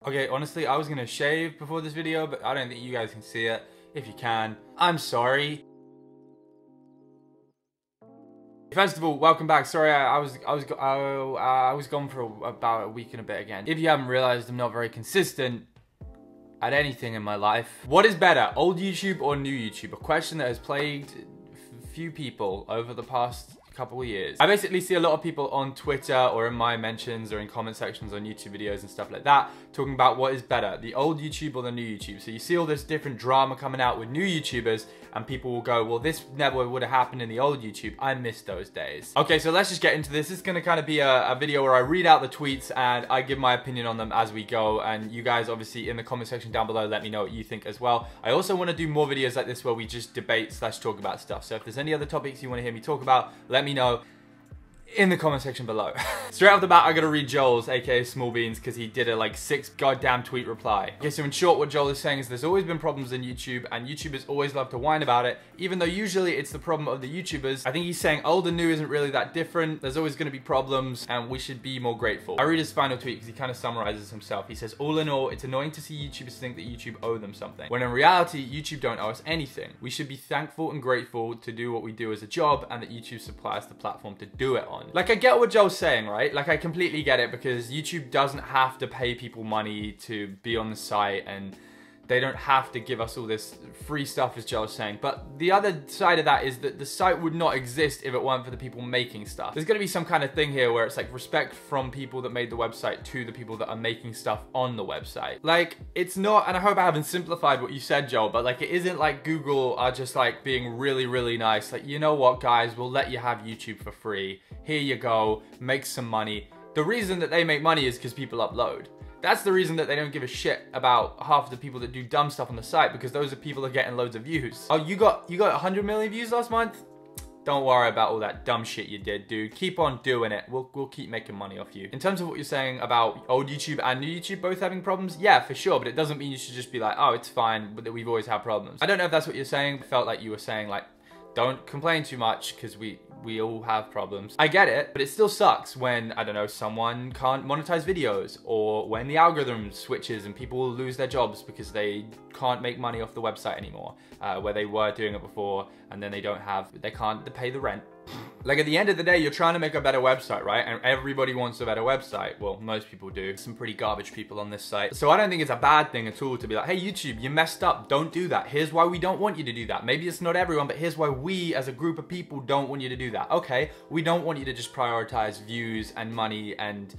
Okay, honestly, I was gonna shave before this video, but I don't think you guys can see it. If you can, I'm sorry. First of all, welcome back. Sorry, I was gone for about a week and a bit again. If you haven't realized, I'm not very consistent at anything in my life. What is better, old YouTube or new YouTube? A question that has plagued few people over the past couple of years. I basically see a lot of people on Twitter or in my mentions or in comment sections on YouTube videos and stuff like that talking about what is better, the old YouTube or the new YouTube. So you see all this different drama coming out with new YouTubers and people will go, well, this never would have happened in the old YouTube. I miss those days. Okay, so let's just get into this. This is gonna kind of be a video where I read out the tweets and I give my opinion on them as we go. And you guys obviously in the comment section down below, let me know what you think as well. I also wanna do more videos like this where we just debate / talk about stuff. So if there's any other topics you wanna hear me talk about, let me know in the comment section below. Straight off the bat, I gotta read Joel's, aka Small Beans, because he did a like 6 goddamn tweet reply. Okay, so in short, what Joel is saying is there's always been problems in YouTube, and YouTubers always love to whine about it, even though usually it's the problem of the YouTubers. I think he's saying old and new isn't really that different. There's always gonna be problems, and we should be more grateful. I read his final tweet because he kind of summarizes himself. He says, all in all, it's annoying to see YouTubers think that YouTube owe them something, when in reality, YouTube don't owe us anything. We should be thankful and grateful to do what we do as a job, and that YouTube supplies the platform to do it on. Like, I get what Joel's saying, right? Like, I completely get it, because YouTube doesn't have to pay people money to be on the site, and they don't have to give us all this free stuff, as Joel's saying. But the other side of that is that the site would not exist if it weren't for the people making stuff. There's gonna be some kind of thing here where it's like respect from people that made the website to the people that are making stuff on the website. Like, it's not, and I hope I haven't simplified what you said, Joel, but like, it isn't like Google are just like being really, really nice. Like, you know what, guys, we'll let you have YouTube for free. Here you go, make some money. The reason that they make money is because people upload. That's the reason that they don't give a shit about half of the people that do dumb stuff on the site, because those are people that are getting loads of views. Oh, you got 100 million views last month? Don't worry about all that dumb shit you did, dude. Keep on doing it. We'll keep making money off you. In terms of what you're saying about old YouTube and new YouTube both having problems, yeah, for sure, but it doesn't mean you should just be like, oh, it's fine, but that we've always had problems. I don't know if that's what you're saying. It felt like you were saying like, don't complain too much because we all have problems. I get it, but it still sucks when, I don't know, someone can't monetize videos, or when the algorithm switches and people lose their jobs because they can't make money off the website anymore, where they were doing it before, and then they can't pay the rent. Like, at the end of the day, you're trying to make a better website, right? And everybody wants a better website. Well, most people do. Some pretty garbage people on this site. So I don't think it's a bad thing at all to be like, hey, YouTube, you messed up. Don't do that. Here's why we don't want you to do that. Maybe it's not everyone, but here's why we as a group of people don't want you to do that. Okay, we don't want you to just prioritize views and money and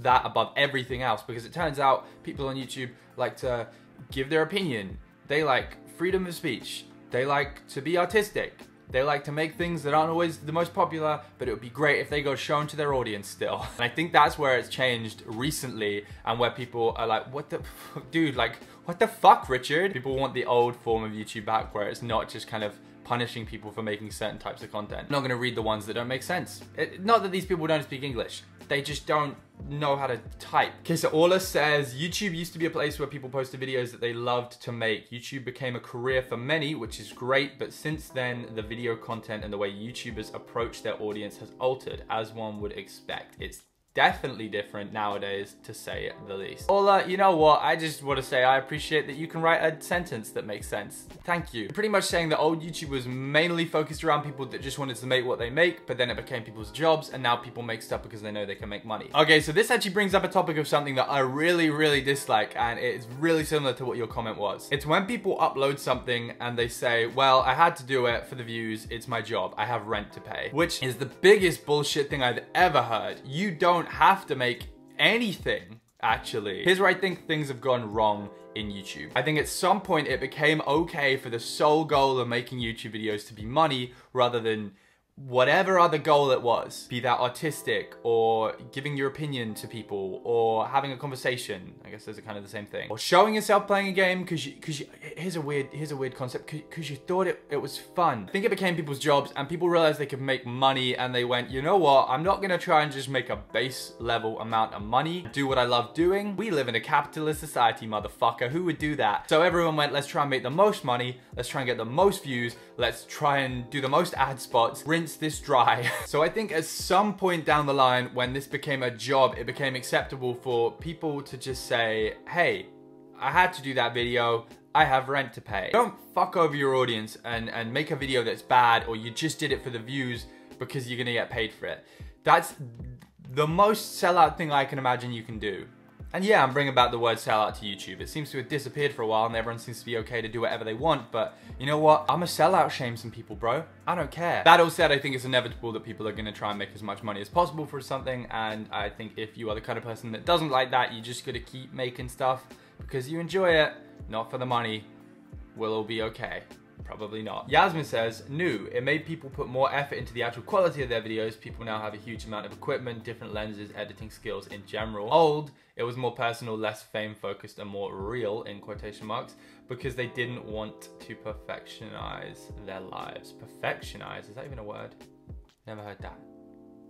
that above everything else, because it turns out people on YouTube like to give their opinion. They like freedom of speech. They like to be artistic. They like to make things that aren't always the most popular, but it would be great if they got shown to their audience still. And I think that's where it's changed recently, and where people are like, what the dude, like, what the fuck, Richard? People want the old form of YouTube back, where it's not just kind of punishing people for making certain types of content. I'm not gonna read the ones that don't make sense. Not that these people don't speak English. They just don't know how to type. Okay, so Orla says, YouTube used to be a place where people posted videos that they loved to make. YouTube became a career for many, which is great, but since then, the video content and the way YouTubers approach their audience has altered, as one would expect. It's definitely different nowadays, to say the least. Ola, you know what? I just want to say I appreciate that you can write a sentence that makes sense. Thank you. Pretty much saying that old YouTube was mainly focused around people that just wanted to make what they make, but then it became people's jobs, and now people make stuff because they know they can make money. Okay, so this actually brings up a topic of something that I really, really dislike, and it's really similar to what your comment was. It's when people upload something and they say, well, I had to do it for the views, it's my job, I have rent to pay, which is the biggest bullshit thing I've ever heard. You don't have to make anything, actually. Here's where I think things have gone wrong in YouTube. I think at some point it became okay for the sole goal of making YouTube videos to be money, rather than whatever other goal it was, be that artistic or giving your opinion to people or having a conversation. I guess those are kind of the same thing. Or showing yourself playing a game because here's a weird concept, because you thought it was fun. I think it became people's jobs, and people realized they could make money, and they went, you know what, I'm not gonna try and just make a base level amount of money, do what I love doing. We live in a capitalist society, motherfucker. Who would do that? So everyone went, let's try and make the most money, let's try and get the most views, let's try and do the most ad spots, rinse, rinse this dry. So I think at some point down the line, when this became a job, it became acceptable for people to just say, hey, I had to do that video, I have rent to pay. Don't fuck over your audience and make a video that's bad, or you just did it for the views because you're gonna get paid for it. That's the most sellout thing I can imagine you can do. And yeah, I'm bringing back the word sellout to YouTube. It seems to have disappeared for a while and everyone seems to be okay to do whatever they want, but you know what? I'm a sellout shame some people, bro. I don't care. That all said, I think it's inevitable that people are gonna try and make as much money as possible for something, and I think if you are the kind of person that doesn't like that, you just gotta keep making stuff because you enjoy it, not for the money. We'll all be okay. Probably not. Yasmin says, new, it made people put more effort into the actual quality of their videos. People now have a huge amount of equipment, different lenses, editing skills in general. Old, it was more personal, less fame focused, and more real, in quotation marks, because they didn't want to perfectionize their lives. Perfectionize, is that even a word? Never heard that.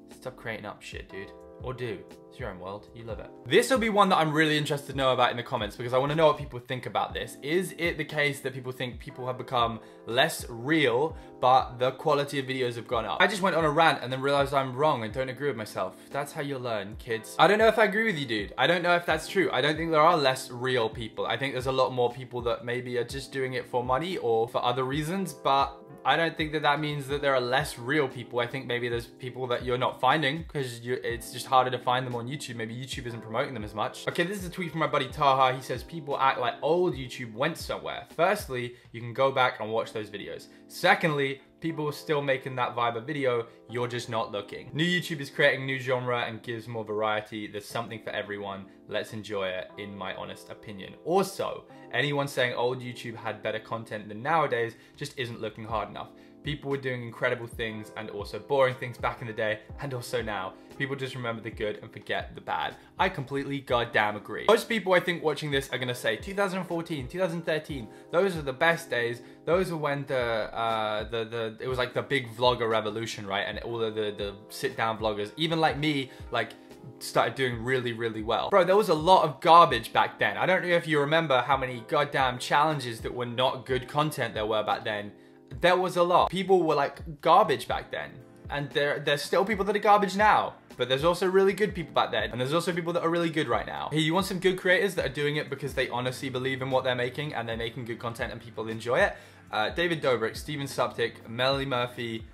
Stop creating up shit, dude. Or do. It's your own world. You live it. This will be one that I'm really interested to know about in the comments because I want to know what people think about this. Is it the case that people think people have become less real, but the quality of videos have gone up? I just went on a rant and then realized I'm wrong and don't agree with myself. That's how you learn, kids. I don't know if I agree with you, dude. I don't know if that's true. I don't think there are less real people. I think there's a lot more people that maybe are just doing it for money or for other reasons, but I don't think that that means that there are less real people. I think maybe there's people that you're not finding because it's just harder to find them on YouTube. Maybe YouTube isn't promoting them as much. Okay, this is a tweet from my buddy Taha. He says, people act like old YouTube went somewhere. Firstly, you can go back and watch those videos. Secondly, people are still making that vibe of video, you're just not looking. New YouTube is creating new genre and gives more variety. There's something for everyone. Let's enjoy it, in my honest opinion. Also, anyone saying old YouTube had better content than nowadays just isn't looking hard enough. People were doing incredible things and also boring things back in the day and also now. People just remember the good and forget the bad. I completely goddamn agree. Most people I think watching this are gonna say 2014, 2013, those are the best days. Those were when it was like the big vlogger revolution, right? And all of the sit down vloggers, even like me, like started doing really, really well. Bro, there was a lot of garbage back then. I don't know if you remember how many goddamn challenges that were not good content there were back then. There was a lot. People were like garbage back then. And there's still people that are garbage now. But there's also really good people back then. And there's also people that are really good right now. Hey, you want some good creators that are doing it because they honestly believe in what they're making and they're making good content and people enjoy it? David Dobrik, Steven Suptic, Melanie Murphy,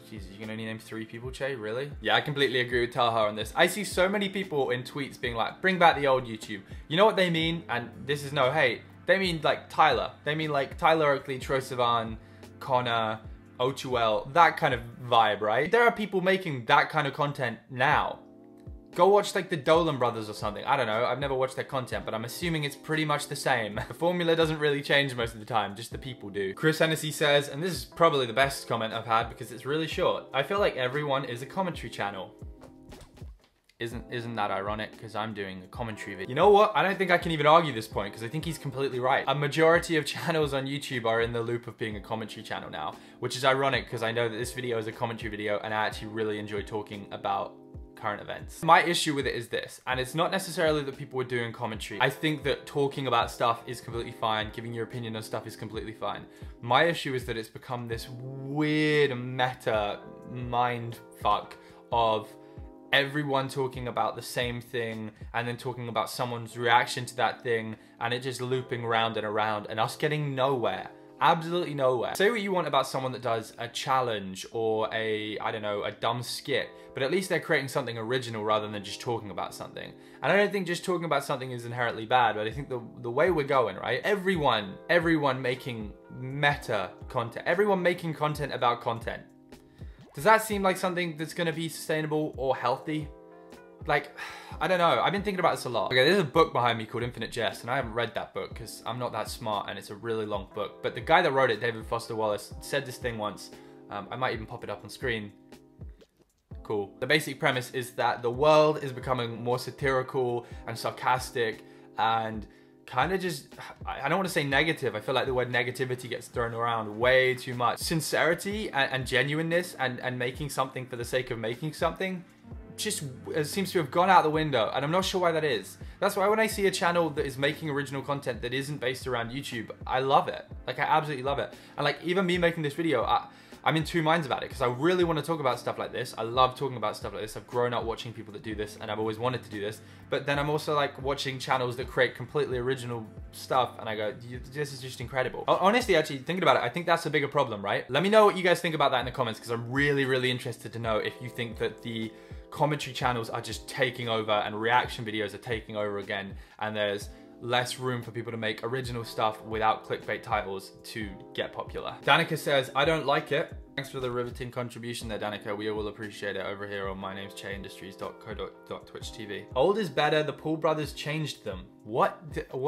Jesus, you can only name 3 people, Che? Really? Yeah, I completely agree with Taha on this. I see so many people in tweets being like, bring back the old YouTube. You know what they mean? And this is no hate. They mean like Tyler. They mean like Tyler Oakley, Troye Sivan, Connor, O2L, that kind of vibe, right? There are people making that kind of content now. Go watch like the Dolan brothers or something. I don't know, I've never watched their content, but I'm assuming it's pretty much the same. The formula doesn't really change most of the time, just the people do. Chris Hennessy says, and this is probably the best comment I've had because it's really short, I feel like everyone is a commentary channel. Isn't that ironic? Because I'm doing a commentary video. You know what? I don't think I can even argue this point because I think he's completely right. A majority of channels on YouTube are in the loop of being a commentary channel now, which is ironic because I know that this video is a commentary video and I actually really enjoy talking about current events. My issue with it is this, and it's not necessarily that people are doing commentary. I think that talking about stuff is completely fine, giving your opinion on stuff is completely fine. My issue is that it's become this weird meta mind fuck of everyone talking about the same thing and then talking about someone's reaction to that thing and it just looping around and around and us getting nowhere. Absolutely nowhere. Say what you want about someone that does a challenge or a, I don't know, a dumb skit, but at least they're creating something original rather than just talking about something. And I don't think just talking about something is inherently bad, but I think the way we're going, right? Everyone making meta content, everyone making content about content. Does that seem like something that's gonna be sustainable or healthy? Like, I don't know. I've been thinking about this a lot. Okay, there's a book behind me called Infinite Jest, and I haven't read that book because I'm not that smart and it's a really long book. But the guy that wrote it, David Foster Wallace, said this thing once. I might even pop it up on screen. Cool. The basic premise is that the world is becoming more satirical and sarcastic and kind of just, I don't want to say negative. I feel like the word negativity gets thrown around way too much. Sincerity and genuineness and making something for the sake of making something just seems to have gone out the window, and I'm not sure why that is. That's why when I see a channel that is making original content that isn't based around YouTube, I love it. Like, I absolutely love it. And like, even me making this video, I'm in two minds about it because I really want to talk about stuff like this. I love talking about stuff like this. I've grown up watching people that do this and I've always wanted to do this. But then I'm also like watching channels that create completely original stuff and I go, this is just incredible. Honestly, actually thinking about it, I think that's a bigger problem, right? Let me know what you guys think about that in the comments because I'm really, really interested to know if you think that the commentary channels are just taking over and reaction videos are taking over again and there's less room for people to make original stuff without clickbait titles to get popular. Danica says, I don't like it. Thanks for the riveting contribution there, Danica. We will appreciate it over here on MyNamesChai Old is better. The Paul brothers changed them. What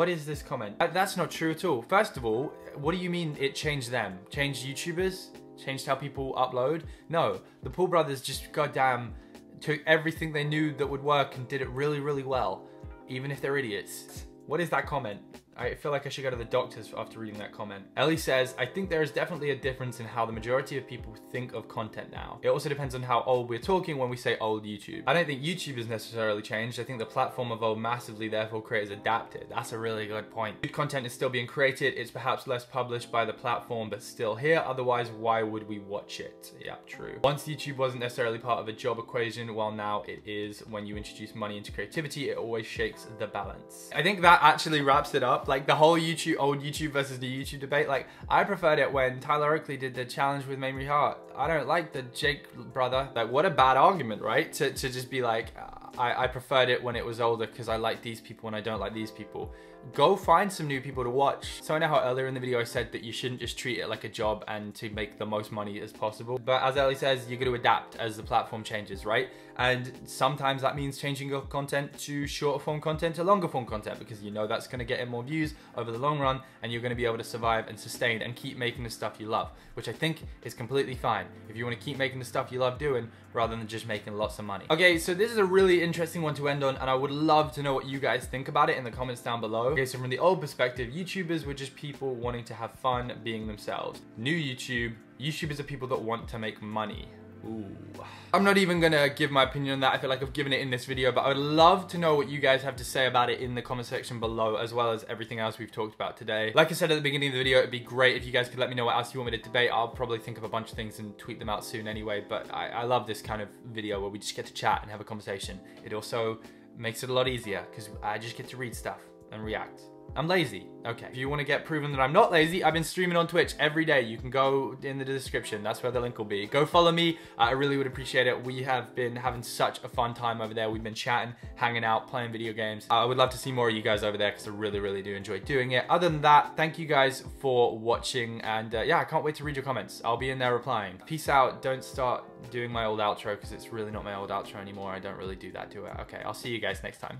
is this comment? That's not true at all. First of all, what do you mean it changed them? Changed YouTubers? Changed how people upload? No, the Paul brothers just goddamn took everything they knew that would work and did it really, really well, even if they're idiots. What is that comment? I feel like I should go to the doctors after reading that comment. Ellie says, I think there is definitely a difference in how the majority of people think of content now. It also depends on how old we're talking when we say old YouTube. I don't think YouTube has necessarily changed. I think the platform evolved massively, therefore creators adapted. That's a really good point. Good content is still being created. It's perhaps less published by the platform, but still here. Otherwise, why would we watch it? Yeah, true. Once YouTube wasn't necessarily part of a job equation, while now it is. When you introduce money into creativity, it always shakes the balance. I think that actually wraps it up. Like the whole old YouTube versus new YouTube debate, like I preferred it when Tyler Oakley did the challenge with Mamrie Hart. I don't like the Jake brother. Like what a bad argument, right? To just be like, I preferred it when it was older because I like these people and I don't like these people. Go find some new people to watch. So I know how earlier in the video I said that you shouldn't just treat it like a job and to make the most money as possible. But as Ellie says, you're going to adapt as the platform changes, right? And sometimes that means changing your content to shorter form content to longer form content because you know that's going to get in more views over the long run and you're going to be able to survive and sustain and keep making the stuff you love, which I think is completely fine if you want to keep making the stuff you love doing rather than just making lots of money. Okay, so this is a really interesting one to end on and I would love to know what you guys think about it in the comments down below. Okay, so from the old perspective, YouTubers were just people wanting to have fun being themselves. New YouTubers are people that want to make money. Ooh. I'm not even gonna give my opinion on that. I feel like I've given it in this video, but I would love to know what you guys have to say about it in the comment section below, as well as everything else we've talked about today. Like I said at the beginning of the video, it'd be great if you guys could let me know what else you want me to debate. I'll probably think of a bunch of things and tweet them out soon anyway, but I love this kind of video where we just get to chat and have a conversation. It also makes it a lot easier because I just get to read stuff and react. I'm lazy. Okay. If you want to get proven that I'm not lazy, I've been streaming on Twitch every day. You can go in the description. That's where the link will be. Go follow me. I really would appreciate it. We have been having such a fun time over there. We've been chatting, hanging out, playing video games. I would love to see more of you guys over there because I really, really do enjoy doing it. Other than that, thank you guys for watching. And yeah, I can't wait to read your comments. I'll be in there replying. Peace out. Don't start doing my old outro because it's really not my old outro anymore. I don't really do that, do I? Okay, I'll see you guys next time.